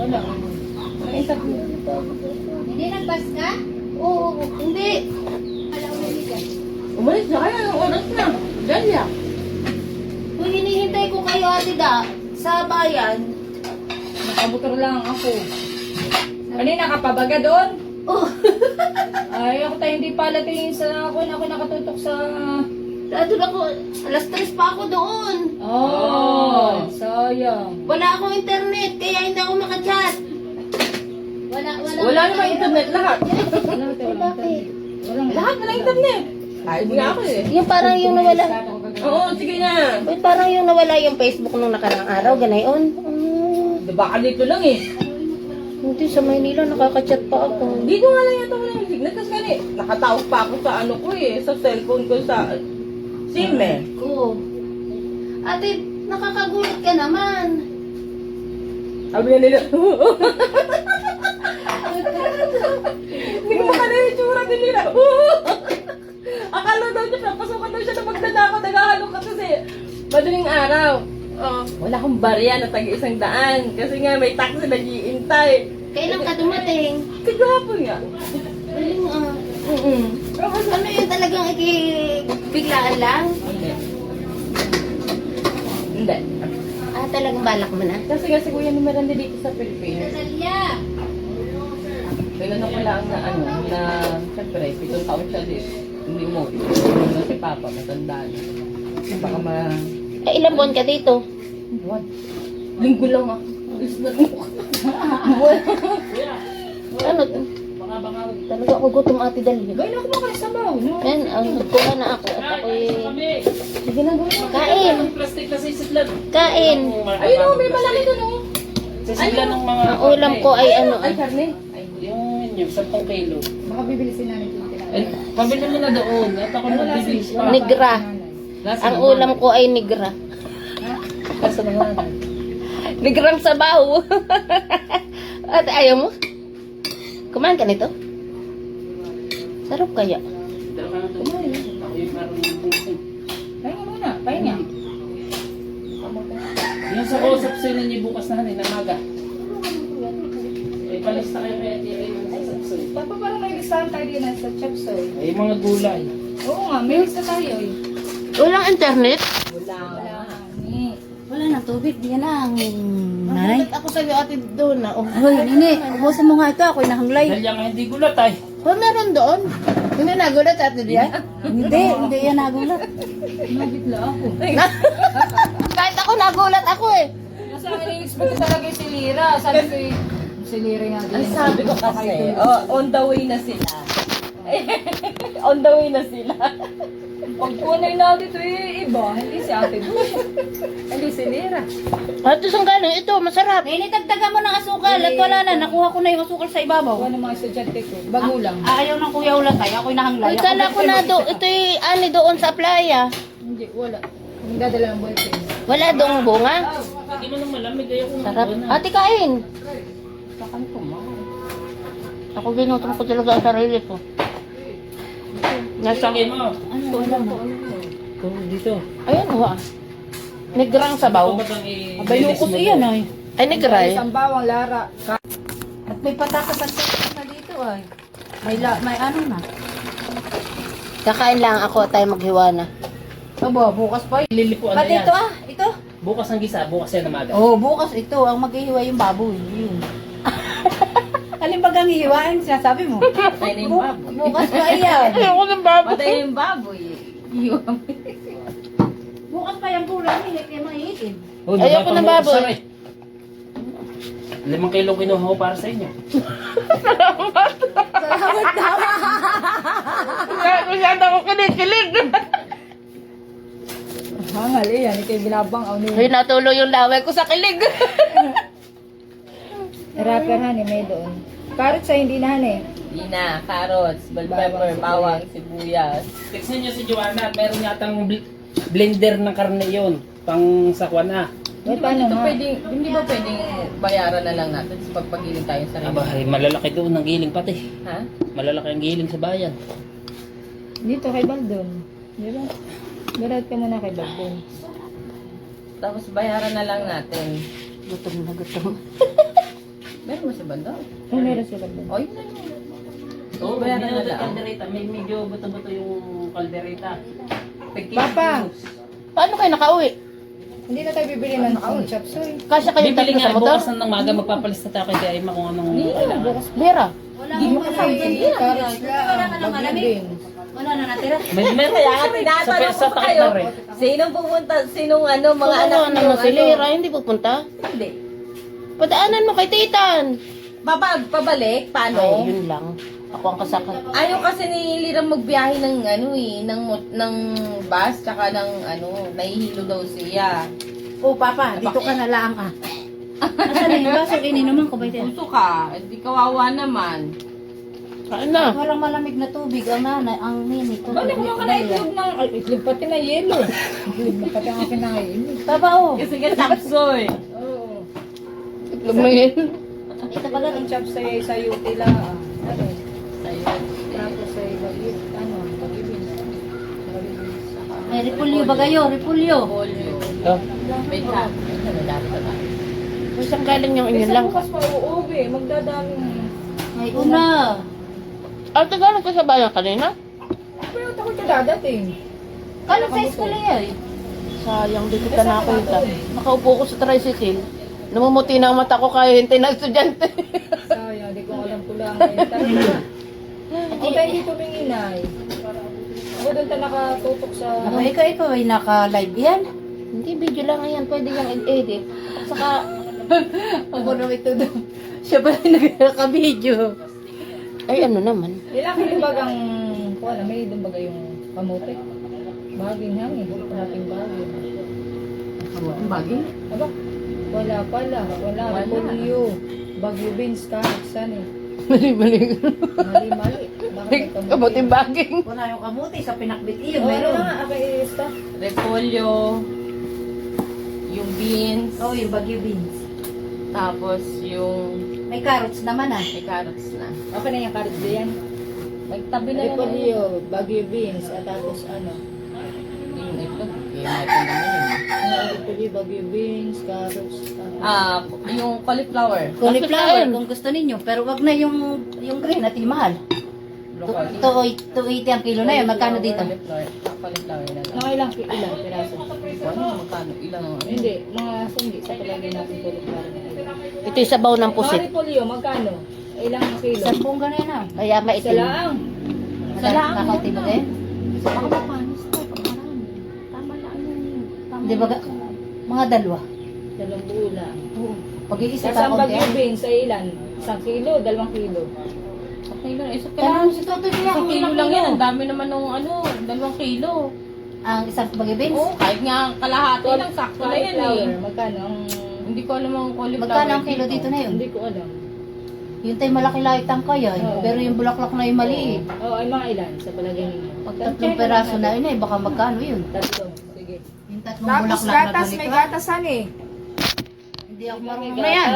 Wala. May internet. Hindi nagpas ka? Oo, hindi. Alam mo nila. Umalis na kaya ng oras na. Dahlia. Kung hinihintay ko kayo, Ate Da, sa bayan. Nakabutor lang ako. Kanina nakapabaga doon? Oh, Ay, ako tayo hindi pala tingin sa ako. Ako nakatutok sa... doon ako, alas 3 pa ako doon. Oh, sayang. Wala akong internet, kaya hindi ako makachat. Wala namang internet lahat. Wala, Bakit? Walang Lahat na lang internet. Ay, hindi ako eh. Yung parang yung nawala. Oo, sige na. Wait, parang yung nawala yung Facebook nung nakarang araw, ganayon. Baka dito lang eh. Hindi, sa Maynila nakakachat pa ako. Dito nga lang yata wala yung signal. Kasi gani, nakatawag pa ako sa ano ko eh. Sa cellphone ko sa SIM eh. Ko. Ate, nakakagulat ka naman. Sabi nga nila, hindi ko makala yung tsura din nila. Akala daw niya, pasukan daw siya na magdadako, naghahalong ka kasi madaling araw. Wala akong barya na tag-100 kasi nga may taxi na nag-iintay. Kailan ka dumating? Kagahapon nga. Galing Ano yun talagang ikibiglaan lang? Hindi. Hindi. Talagang balak mo na? Kasi Kuya ni Miranda dito sa Pilipinas. Dalia. Kailan ko lang na ano, na siyempre, 7 taon siya dito. Hindi mo. Hindi si Papa, matanda na. Baka Ilang buwan ka dito? Buwan. Linggo lang ako. Alis na mo. Ano to? Talaga ako gutom, Ate Dalia. Gawin ako mga sabaw, no? Yan, nagkuha na ako at ako'y... Sige na, gawin. Kain! Plastic na sisidlan. Kain! Ayun o, may malaki doon o. Sisidlan ng mga... Ang ulam ko ay ano... Ay, karne. Yung 10 kilo. Baka bibilisin namin yung Eh, pabili mo na doon. At ako magbibilis pa. Negra. Nasa Ang ulam ko ay negra. Nasa naman. Negrang sabaw. At ayaw mo? Kumain ka nito? Sarap kaya. Pahinga muna, pahinga. Yung sa kausap sila niyo bukas na hanin, namaga. Eh, palista kayo kaya tira yung sa sapsoy. Papa, parang may listahan tayo din sa Chapsoy. Ay, mga gulay. Oo nga, may lista tayo eh. Walang internet? Wala. Wala na tubig, diyan lang. Nanay? Ako sa'yo, Ate, doon na. Hoy, nini, ubusin mo nga ito, ako'y nahanglay. Dahil nga hindi gulat ay. Meron doon. Hindi nagulat, Ate Dia. Hindi yan nagulat. Nabitla ako. Kahit ako nagulat ako eh. Nasa akin expect ko talaga yung si Lira. Sabi ko si Lira nga din. Ang sabi ko kasi, on the way na sila. On the way na sila. Pagpunay na dito iba, hindi si ate doon. Hindi si Lira. Ate, saan galing? Ito, masarap. Nini, tagtagan mo ng asukal at wala na. Nakuha ko na yung asukal sa ibabaw. Kuha ng mga estudyante ko. Bago lang. Ayaw ng kuya ulatay, ako'y nahanglay. Ay, kala ko na doon. Ito'y ani doon sa playa. Hindi, wala. Hindi dadala ng boyfriend. Wala doong bunga. Hindi mo nang malamig ay ako. Sarap. Ate, kain. Saan ko ma? Ako ginutom ko talaga ang sarili ko. Nasa Sige mo. Dito. Ayun, wa. Negrang sabaw. Bayukos iyan ay. Ay, negray. Isang bawang Lara. At may patakas at chicken na dito ay. May ano na. Kakain lang ako at tayo maghiwa na. Aba, bukas pa yun. Lilipuan na Pati yan. ito ito. Bukas ang gisa, bukas yan namaga. Oo, bukas ito. Ang maghihiwa yung baboy. Yun. Alin bagang hihiwain? Sinasabi mo. Patay na yung baboy. Bukas pa iyan. Ayoko ng babo. Patay na yung baboy. Bukas pa yung kulang. Hindi kayo maiitin. Oh, Ayoko ng baboy. 5 kilo kinuha ko para sa inyo. Salamat daw. Masyado ako kinikilig. Hangal eh, yan. Ito yung binabang. Ay, natuloy yung laway ko sa kilig. Rapper honey, may doon. Carrot sa hindi na honey. Hindi na, carrots, bell pepper, bawang, sibuyas. Textin niyo si Joanna, meron yatang blender ng karne yon pang sakwa na. May paano Ito nga? hindi ba pwedeng bayaran na lang natin sa pagpagiling tayo sa Aba, sarili? ay, malalaki doon ang giling pati. Ha? Malalaki ang giling sa bayan. Dito kay Baldon. Di ba? Barat ka muna kay Baldon. Tapos bayaran na lang natin. Gutom na gutom. Meron mo si Banda. Ay, meron sila doon. O, yun na yun. Oo, Bayaran meron na na lang. kaldereta. May medyo buto-buto yung kaldereta. Papa. Paano kayo nakauwi? Hindi na tayo bibili ng chop suey. Kasya kayo Bibili tatlo nga sa motor? bukas ng maga, magpapalista tayo kay Daima kung anong kailangan. Vera. Wala akong malamig. Carrots Wala ka lang, na bagyo malamig. beans. Wala na natira. May Kaya sa tinatanong sa ko pa kayo, pakita rin. sinong pupunta, sinong ano, mga Mga anak anak niyo, naman si Lira, hindi pupunta. Hindi. Padaanan mo kay Titan. Pabalik, paano? Ay, yun lang. Ako ang kasakal. Ayaw kasi ni Lira magbiyahe ng ano ng bus, tsaka ng ano, nahihilo daw siya. Oh, Papa, dito ka na lang ah. Asan na yung baso? Ininuman ko ba ito? Puso ka, hindi kawawa naman. Saan na? Walang malamig na tubig. Ang nanay, ang nini. Balik mo ka na itlog ng... Ay, itlog pati na yelo. Itlog na pati ang kinain. Baba oh. Kasi ka sapsoy. Oo. Itlog na yun. Ito pala. Ang chop suey sa yuti lang ah. Ano? Tapos ay bagyo, ano, bagyo beans. Bagyo beans. May repulyo ba kayo? Repulyo. Polio. Oh. Wait ha. Ano dapat ba? Kung saan galing yung inyo lang. Bukas pa uuwi, magdadaming... May una. Ah, tagalan ko sa bayan kanina? Pero ako siya dadating. Kala sa school yan. Sayang, di kita nakita. Nakaupo ko sa tricycle. Namumuti na ang mata ko kaya hintay na estudyante. Sayang, di ko alam ko lang. Eh, tara na. Ako tayo dito minginay. Ako doon tayo nakatutok sa... Ako, ikaw ay naka-live yan. Hindi, video lang yan. Pwede yung edit. At saka, Ako na ito doon. Siya pala nagkaka-video. ay ano naman. Ilang kilibagang... Kung ano, may doon baga yung kamote. Baging hangin. Parating baging. Ang bagay. Aba, wala pala. Wala. Repolyo. Bagyo beans, carrots, ano eh. Mali-mali. Mali-mali. Bakit may kamote? Kabuting baging. Wala yung kamuti sa pinakbit iyo. Oh, Meron. ano nga, isa. Repolyo, yung beans, Oh, yung bagyo beans. tapos yung May carrots naman ah. may carrots na. Okay na yung carrots diyan. Magtabi na lang Repolyo, bagyo beans, at tapos ano. yung ito. Kaya natin naman yun. Repolyo, bagyo beans, carrots. Ah, yung cauliflower. Cauliflower kung gusto ninyo. Pero wag na yung green at yung mahal. Broccoli. 280 ang kilo na yun. Magkano dito? Cauliflower na lang. Mga ilang piraso? Ano, magkano? Ilang ang Hindi, mga sunggi sa palagay natin cauliflower. Ito yung sabaw ng Mga pusit. repolyo, magkano? Ilang kilo? 10 ganun na. Kaya Isa maitim. lang. Salaang. Kakaunti ba kayo? Baka mapanis to, pag marami. Tama lang yun. Tama Di ba lang. mga dalawa? Dalawang bula. Pag-iisa Tapos ang kakaunti. bagyo beans ay ilan? 1 kilo, 2 kilo. Okay lang, isa Kailangan si Toto niya Isang kung kilo ilang lang yan. kilo. Ang dami naman ng ano, 2 kilo. Ang isang bagyo beans? Oo, kahit nga kalahati lang, sakto na yan Cauliflower, eh. magkano ang... Hindi ko alam ang cauliflower. Magkano ang kilo dito na yun? Hindi ko alam. Yung tayo malaki-laki tangkay ay. Oo. Pero yung bulaklak na yung maliit. Oo, ay mga ilan sa palagay ninyo? Pag 3 peraso na yun ay baka magkano yun? Tatlo. Sige. Yung 3 bulaklak na ganito. gatasan eh. Hindi ako marunong na yan.